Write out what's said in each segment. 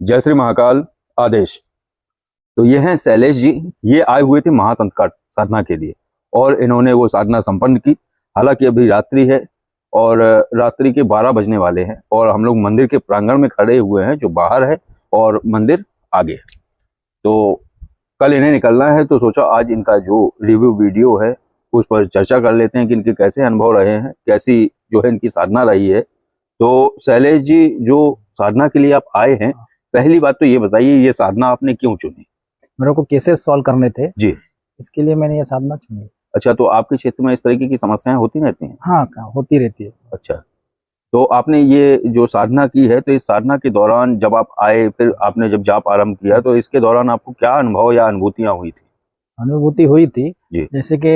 जय श्री महाकाल आदेश। तो ये हैं शैलेश जी। ये आए हुए थे महातंत्र का साधना के लिए और इन्होंने वो साधना संपन्न की। हालांकि अभी रात्रि है और रात्रि के 12 बजने वाले हैं और हम लोग मंदिर के प्रांगण में खड़े हुए हैं, जो बाहर है और मंदिर आगे है। तो कल इन्हें निकलना है, तो सोचा आज इनका जो रिव्यू वीडियो है उस पर चर्चा कर लेते हैं कि इनके कैसे अनुभव रहे हैं, कैसी जो है इनकी साधना रही है। तो शैलेश जी, जो साधना के लिए आप आए हैं, पहली बात तो ये बताइए, ये साधना आपने क्यों चुनी? मेरे को केसेस सॉल्व करने थे जी। इसके लिए मैंने ये साधना चुनी। अच्छा, तो आपके क्षेत्र में इस तरीके की समस्याएं होती रहती हैं? हाँ, होती रहती है। अच्छा, तो आपने ये जो साधना की है, तो इस साधना के दौरान जब आप आए, फिर आपने जब जाप आरंभ किया, तो इसके दौरान आपको क्या अनुभव या अनुभूतियां हुई थी? अनुभूति हुई थी जैसे कि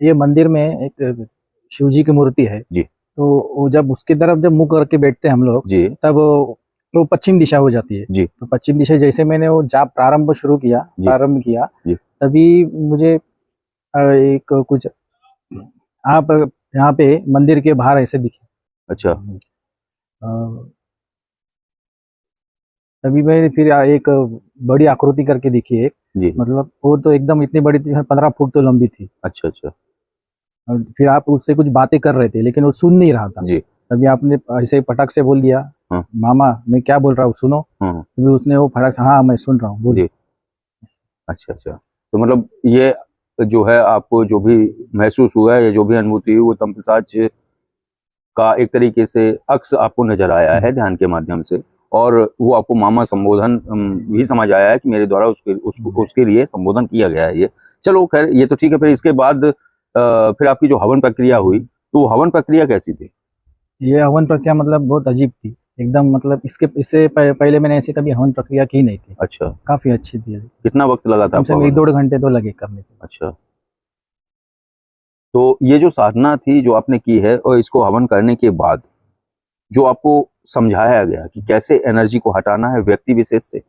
ये मंदिर में एक शिव जी की मूर्ति है जी। तो वो जब उसकी तरफ जब मुंह करके बैठते हैं हम लोग जी। तब वो पश्चिम दिशा हो जाती है जी। तो पश्चिम दिशा जैसे मैंने वो जाप प्रारंभ किया तभी मुझे एक कुछ आप यहाँ पे मंदिर के बाहर ऐसे दिखे। अच्छा। तभी मैं फिर एक बड़ी आकृति करके दिखी एक, मतलब वो तो एकदम इतनी बड़ी थी, 15 फुट तो लंबी थी। अच्छा अच्छा। और फिर आप उससे कुछ बातें कर रहे थे लेकिन वो सुन नहीं रहा था। जी। तभी आपने ऐसे पटक से बोल दिया, मामा मैं क्या बोल रहा हूँ सुनो। तभी उसने वो फटक से हाँ मैं सुन रहा हूँ बोलिए। अच्छा अच्छा। तो मतलब ये जो है आपको जो भी महसूस हुआ है या जो भी अनुभूति हुई, वो तमपिशाच का एक तरीके से अक्स आपको नजर आया है ध्यान के माध्यम से, और वो आपको मामा संबोधन भी समझ आया है कि मेरे द्वारा उसके लिए संबोधन किया गया है। ये चलो खैर, ये तो ठीक है। फिर इसके बाद फिर आपकी जो हवन प्रक्रिया हुई, तो हवन प्रक्रिया कैसी थी? ये हवन प्रक्रिया मतलब बहुत अजीब थी एकदम, मतलब इससे पहले मैंने ऐसे कभी हवन प्रक्रिया की नहीं थी। अच्छा। काफी अच्छी थी। कितना वक्त लगा था? कम से कम 1-1.5 घंटे तो लगे करने के। अच्छा। तो ये जो साधना थी जो आपने की है, और इसको हवन करने के बाद जो आपको समझाया गया कि कैसे एनर्जी को हटाना है व्यक्ति विशेष से,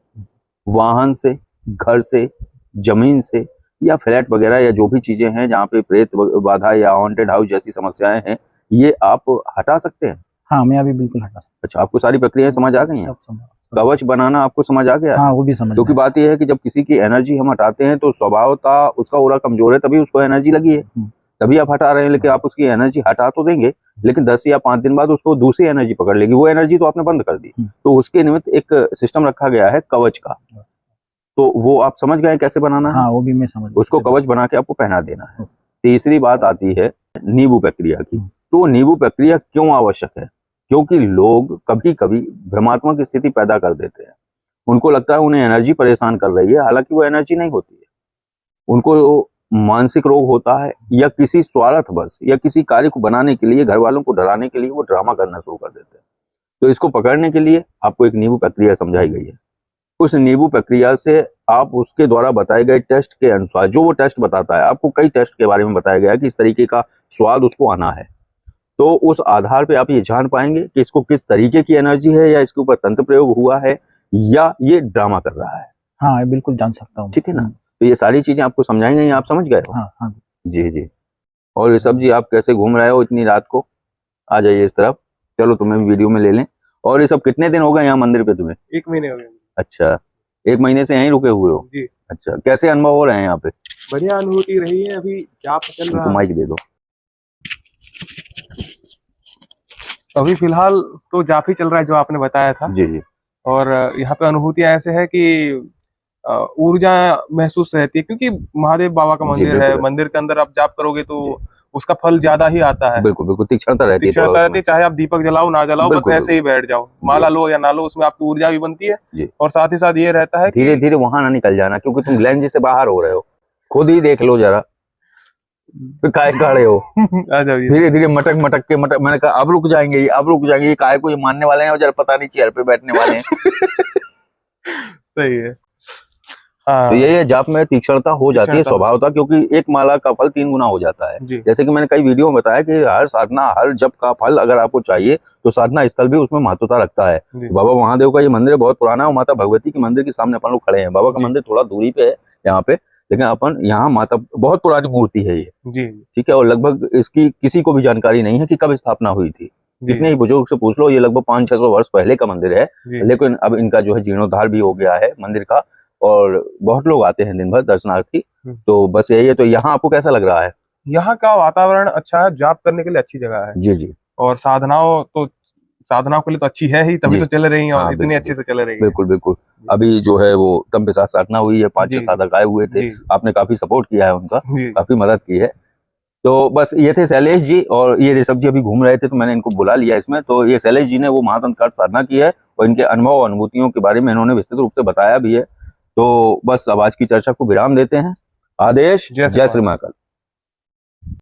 वाहन से, घर से, जमीन से, या फ्लैट वगैरह या जो भी चीजें हैं जहाँ पे प्रेत बाधा या हॉन्टेड हाउस जैसी समस्याएं हैं, ये आप हटा सकते हैं? हाँ, मैं अभी बिल्कुल हटा सकता। अच्छा, आपको सारी प्रक्रियाएं समझ आ गई हैं? कवच बनाना आपको समझ आ गया? हाँ, वो भी समझ। क्योंकि बात यह है कि जब किसी की एनर्जी हम हटाते हैं तो स्वभावतः उसका ऑरा कमजोर है, तभी उसको एनर्जी लगी है, तभी आप हटा रहे हैं। लेकिन आप उसकी एनर्जी हटा तो देंगे, लेकिन 10 या 5 दिन बाद उसको दूसरी एनर्जी पकड़ लेगी। वो एनर्जी तो आपने बंद कर दी। तो उसके निमित्त एक सिस्टम रखा गया है कवच का, तो वो आप समझ गए कैसे बनाना है? हाँ, वो भी मैं समझ। उसको कवच बना के आपको पहना देना है। तीसरी बात आती है नींबू प्रक्रिया की। तो नींबू प्रक्रिया क्यों आवश्यक है? क्योंकि लोग कभी कभी भ्रमात्मक स्थिति पैदा कर देते हैं। उनको लगता है उन्हें एनर्जी परेशान कर रही है, हालांकि वो एनर्जी नहीं होती है। उनको मानसिक रोग होता है, या किसी स्वार्थवश या किसी कार्य को बनाने के लिए, घर वालों को डराने के लिए वो ड्रामा करना शुरू कर देते हैं। तो इसको पकड़ने के लिए आपको एक नींबू प्रक्रिया समझाई गई है। उस नींबू प्रक्रिया से आप उसके द्वारा बताए गए टेस्ट के अनुसार, जो वो टेस्ट बताता है, आपको कई टेस्ट के बारे में बताया गया है कि इस तरीके का स्वाद उसको आना है, तो उस आधार पे आप ये जान पाएंगे कि इसको किस तरीके की एनर्जी है, या इसके ऊपर तंत्र प्रयोग हुआ है, या ये ड्रामा कर रहा है। हाँ, बिल्कुल जान सकता हूँ। ठीक है ना? तो ये सारी चीजें आपको समझाई गई, आप समझ गए हो? हाँ, हाँ। जी जी। और ये सब जी, आप कैसे घूम रहे हो इतनी रात को? आ जाइए इस तरफ, चलो तुम्हें वीडियो में ले लें। और ये सब कितने दिन हो गए यहाँ मंदिर पे तुम्हें? 1 महीने हो गए। अच्छा, 1 महीने से यहीं रुके हुए हो? जी। अच्छा, कैसे अनुभव हो रहे हैं यहाँ पे? बढ़िया अनुभूति रही है। अभी जाप चल रहा है। माइक दे दो। अभी फिलहाल तो जाप ही चल रहा है जो आपने बताया था। जी जी। और यहाँ पे अनुभूतियां ऐसे है कि ऊर्जा महसूस रहती है, क्योंकि महादेव बाबा का मंदिर है। मंदिर के अंदर आप जाप करोगे तो उसका फल ज्यादा ही आता है। बिल्कुल बिल्कुल, तीक्ष्णता रहती है। तीक्ष्णता रहती है, चाहे आप दीपक जलाओ ना जलाओ, बस ऐसे ही बैठ जाओ, माला लो या ना लो, उसमें आपकी ऊर्जा भी बनती है। और साथ ही साथ ये रहता है धीरे धीरे वहां ना निकल जाना, क्योंकि तुम लेंज से बाहर हो रहे हो, खुद ही देख लो जरा, काय खड़े हो। धीरे धीरे मटक मटक के मैंने कहा अब रुक जाएंगे, अब रुक जाएंगे, ये काय को ये मानने वाले हैं और जरा पता नहीं चेयर पे बैठने वाले हैं। सही है। हाँ। तो ये जाप में तीक्ष्णता हो जाती है स्वभावतः, क्योंकि एक माला का फल 3 गुना हो जाता है। जैसे कि मैंने कई वीडियो में बताया कि हर साधना, हर जप का फल अगर आपको चाहिए तो साधना स्थल भी उसमें महत्वता रखता है। तो बाबा महादेव का ये मंदिर बहुत पुराना है, और माता भगवती के मंदिर के सामने अपन लोग खड़े हैं। बाबा का मंदिर थोड़ा दूरी पे है यहाँ पे, लेकिन अपन यहाँ माता, बहुत पुरानी मूर्ति है ये। ठीक है, और लगभग इसकी किसी को भी जानकारी नहीं है कि कब स्थापना हुई थी। कितने ही बुजुर्ग से पूछ लो, ये लगभग 500-600 वर्ष पहले का मंदिर है, जी। लेकिन अब इनका जो है जीर्णोद्धार भी हो गया है मंदिर का, और बहुत लोग आते हैं दिन भर दर्शनार्थी। तो बस यही है। तो यहाँ आपको कैसा लग रहा है? यहाँ का वातावरण अच्छा है, जाप करने के लिए अच्छी जगह है। जी जी, और साधनाओं के लिए तो अच्छी है ही, तभी जी। तो चल रही है और हाँ, इतनी बिल्कुल, अच्छे से चल रही है। बिल्कुल बिल्कुल। अभी जो है वो तम पे साथ साधना हुई है, 5-6 जी, साधक आए हुए थे, जी, आपने काफी सपोर्ट किया है उनका, जी, काफी मदद की है। तो बस ये थे शैलेश जी, और ये ऋषभ जी अभी घूम रहे थे तो मैंने इनको बुला लिया इसमें। तो ये शैलेश जी ने वो महातंत्र का साधना की है, और इनके अनुभव अनुभूतियों के बारे में इन्होंने विस्तृत रूप से बताया भी है। तो बस अब आज की चर्चा को विराम देते हैं। आदेश, जय श्री महाकाल।